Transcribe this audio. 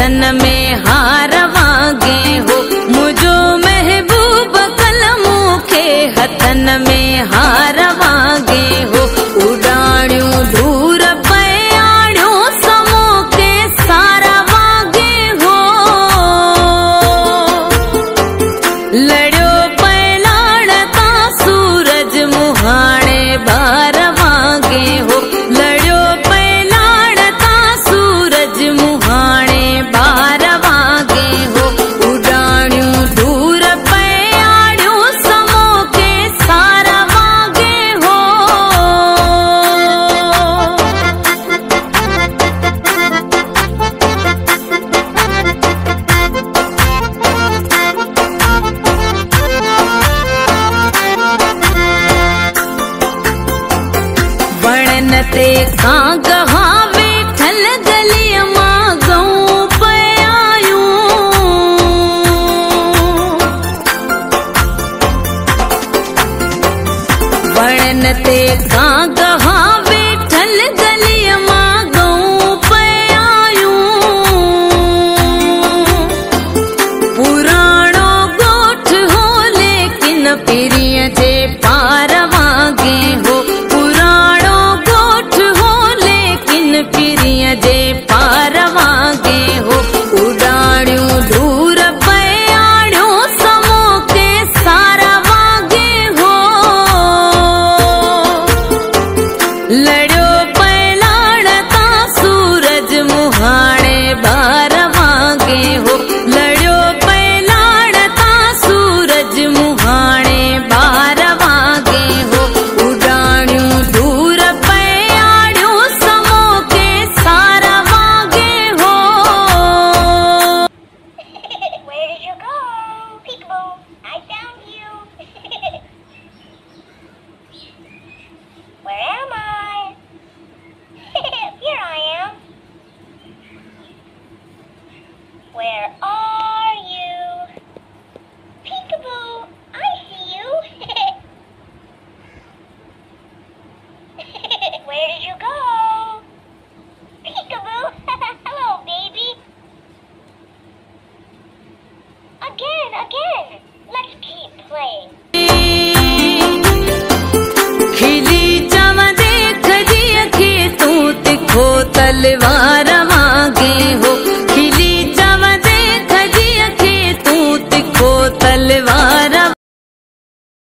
हथन में हार वागे हो मुझो महबूब कलमू के हथन में हार वागे हो उड़ाड़ियों दूर पयाड़ियों समो के सारा वागे हो लड़ो पलाड़ता सूरज मुहाने बार वागे हो लड़ो पलाड़ता सूरज मुहाने बार वागे हो उड़ाड़ियों दूर पयाड़ियों समो के सारा वागे हो वणनते कागहा वेठल गलिय मागऊं पयायूं वणनते कागहा वेठल गलिय मागऊं पयायूं पुराणो गोठ हो लेकिन पिरिय जे पार वागे हो पुराणो गोठ हो लेकिन पिरिय जे पार वागे हो उड़ाड़ियों दूर पयाड़ियों समो के सारा वागे हो लड़ो पलाड़ता सूरज मुहाने बार वागे हो लड़ो पलाड़ता सूरज मुहाने बार वागे हो उड़ाड़ियों दूर पयाड़ियों समो के सारा वागे हो Where did you go? Peekaboo, I found you. Where am I? Here I am. Where are you? Peekaboo, I see you. Where did you go? Peekaboo, hello, baby. Again. Let's keep playing. खिली चम देख जिय के तू तिखो तलवार